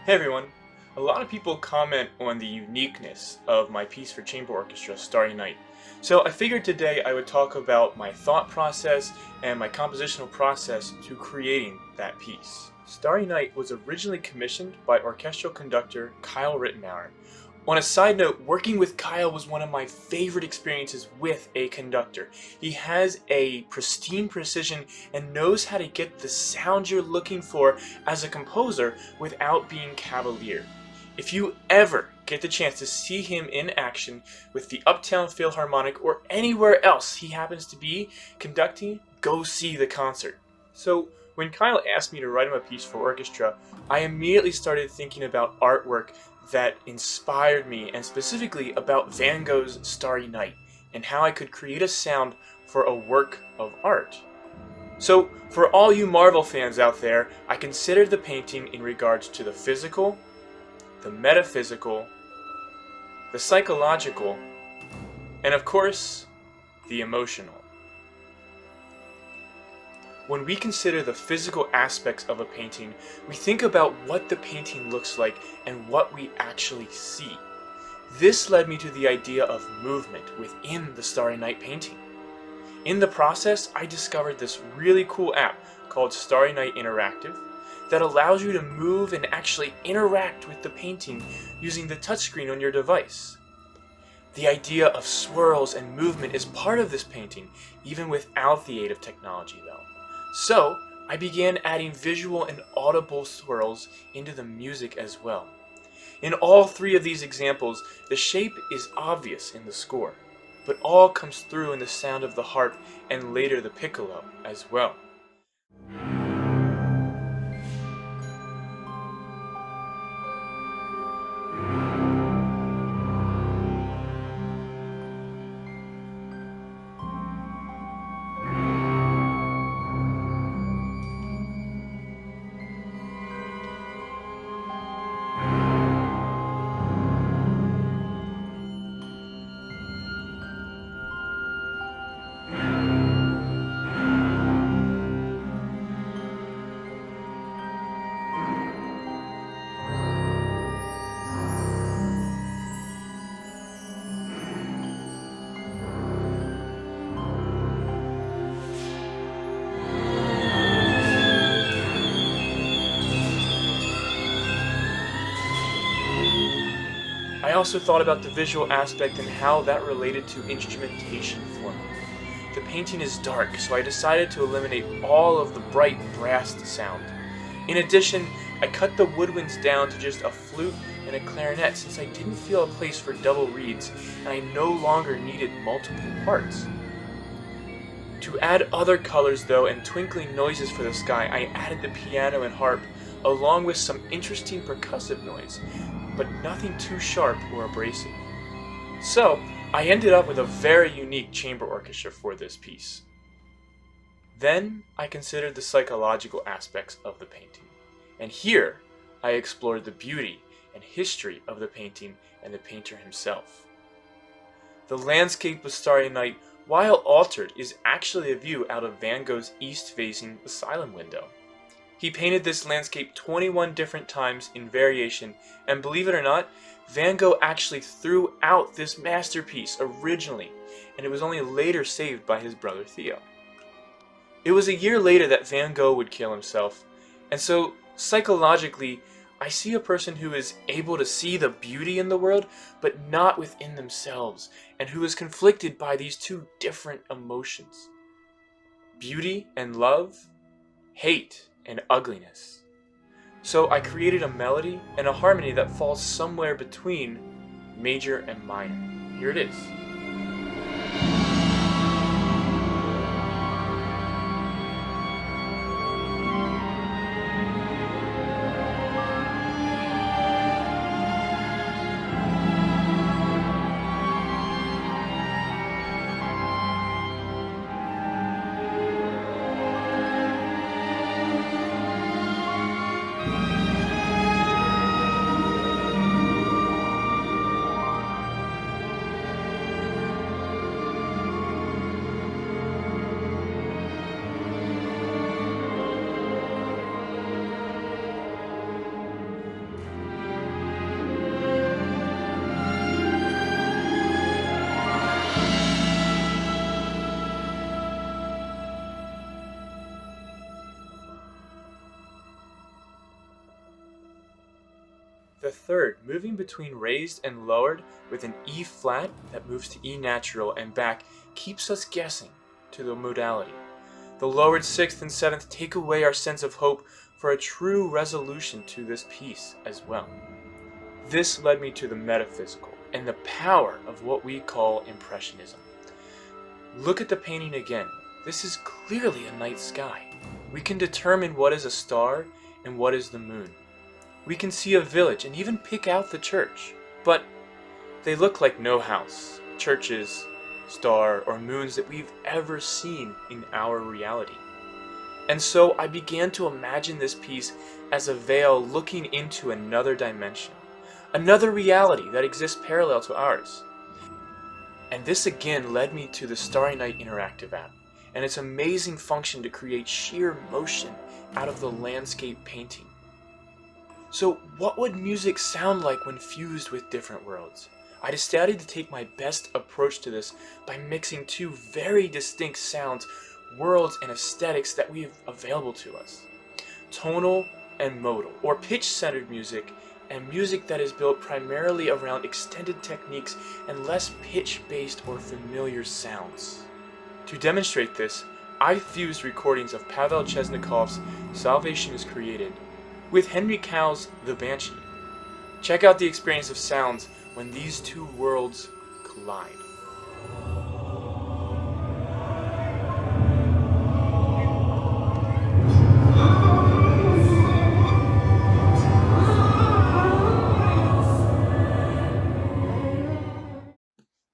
Hey everyone! A lot of people comment on the uniqueness of my piece for chamber orchestra, Starry Night. So I figured today I would talk about my thought process and my compositional process to creating that piece. Starry Night was originally commissioned by orchestral conductor Kyle Rittenauer. On a side note, working with Kyle was one of my favorite experiences with a conductor. He has a pristine precision and knows how to get the sound you're looking for as a composer without being cavalier. If you ever get the chance to see him in action with the Uptown Philharmonic or anywhere else he happens to be conducting, go see the concert. So when Kyle asked me to write him a piece for orchestra, I immediately started thinking about artwork that inspired me, and specifically about Van Gogh's Starry Night, and how I could create a sound for a work of art. So, for all you Marvel fans out there, I considered the painting in regards to the physical, the metaphysical, the psychological, and of course, the emotional. When we consider the physical aspects of a painting, we think about what the painting looks like and what we actually see. This led me to the idea of movement within the Starry Night painting. In the process, I discovered this really cool app called Starry Night Interactive that allows you to move and actually interact with the painting using the touchscreen on your device. The idea of swirls and movement is part of this painting, even without the aid of technology though. So, I began adding visual and audible swirls into the music as well. In all three of these examples, the shape is obvious in the score, but all comes through in the sound of the harp and later the piccolo as well. I also thought about the visual aspect and how that related to instrumentation for me. The painting is dark, so I decided to eliminate all of the bright brass sound. In addition, I cut the woodwinds down to just a flute and a clarinet since I didn't feel a place for double reeds and I no longer needed multiple parts. To add other colors though and twinkling noises for the sky, I added the piano and harp along with some interesting percussive noise, but nothing too sharp or abrasive. So, I ended up with a very unique chamber orchestra for this piece. Then, I considered the psychological aspects of the painting, and here I explored the beauty and history of the painting and the painter himself. The landscape of Starry Night, while altered, is actually a view out of Van Gogh's east-facing asylum window. He painted this landscape 21 different times in variation, and believe it or not, Van Gogh actually threw out this masterpiece originally, and it was only later saved by his brother Theo. It was a year later that Van Gogh would kill himself, and so psychologically, I see a person who is able to see the beauty in the world, but not within themselves, and who is conflicted by these two different emotions: beauty and love, hate and ugliness. So I created a melody and a harmony that falls somewhere between major and minor. Here it is. The third, moving between raised and lowered with an E flat that moves to E natural and back, keeps us guessing to the modality. The lowered sixth and seventh take away our sense of hope for a true resolution to this piece as well. This led me to the metaphysical and the power of what we call Impressionism. Look at the painting again. This is clearly a night sky. We can determine what is a star and what is the moon. We can see a village and even pick out the church, but they look like no house, churches, star, or moons that we've ever seen in our reality. And so I began to imagine this piece as a veil looking into another dimension, another reality that exists parallel to ours. And this again led me to the Starry Night interactive app and its amazing function to create sheer motion out of the landscape painting. So what would music sound like when fused with different worlds? I decided to take my best approach to this by mixing two very distinct sounds, worlds, and aesthetics that we have available to us. Tonal and modal, or pitch-centered music, and music that is built primarily around extended techniques and less pitch-based or familiar sounds. To demonstrate this, I fused recordings of Pavel Chesnikov's Salvation is Created with Henry Cowell's The Banshee. Check out the experience of sounds when these two worlds collide.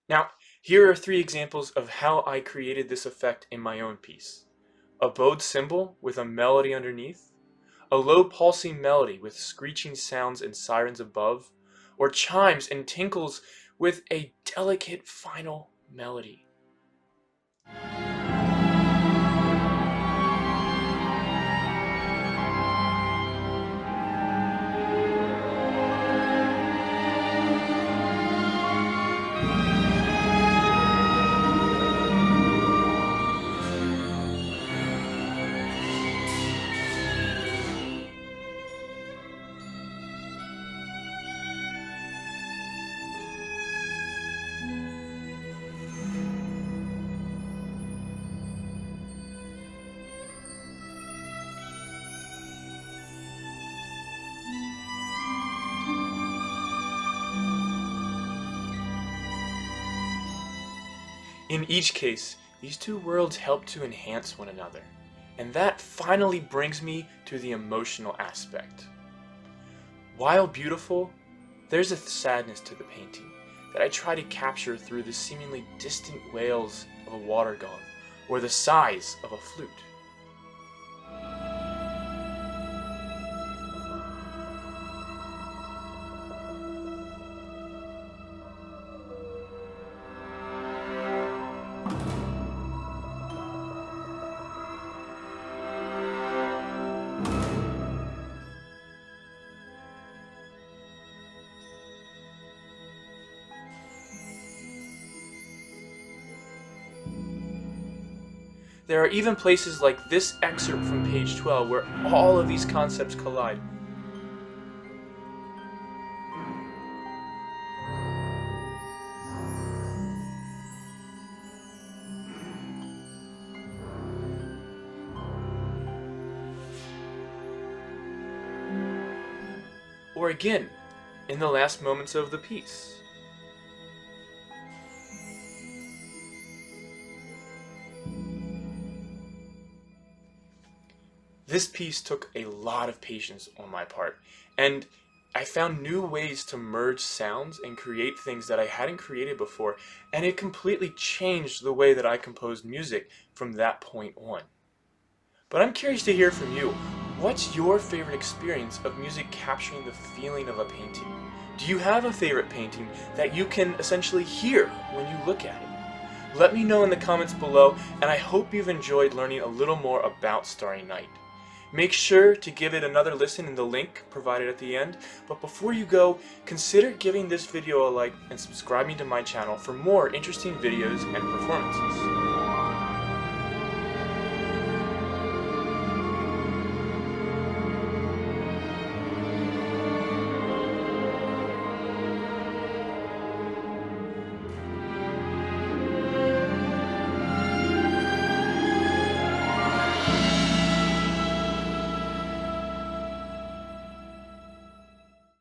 Now, here are 3 examples of how I created this effect in my own piece. A bowed cymbal with a melody underneath, a low pulsing melody with screeching sounds and sirens above, or chimes and tinkles with a delicate final melody. In each case, these two worlds help to enhance one another, and that finally brings me to the emotional aspect. While beautiful, there's a sadness to the painting that I try to capture through the seemingly distant wails of a water gong or the sighs of a flute. There are even places like this excerpt from page 12 where all of these concepts collide. Or again, in the last moments of the piece. This piece took a lot of patience on my part, and I found new ways to merge sounds and create things that I hadn't created before, and it completely changed the way that I composed music from that point on. But I'm curious to hear from you. What's your favorite experience of music capturing the feeling of a painting? Do you have a favorite painting that you can essentially hear when you look at it? Let me know in the comments below, and I hope you've enjoyed learning a little more about Starry Night. Make sure to give it another listen in the link provided at the end, but before you go, consider giving this video a like and subscribing to my channel for more interesting videos and performances.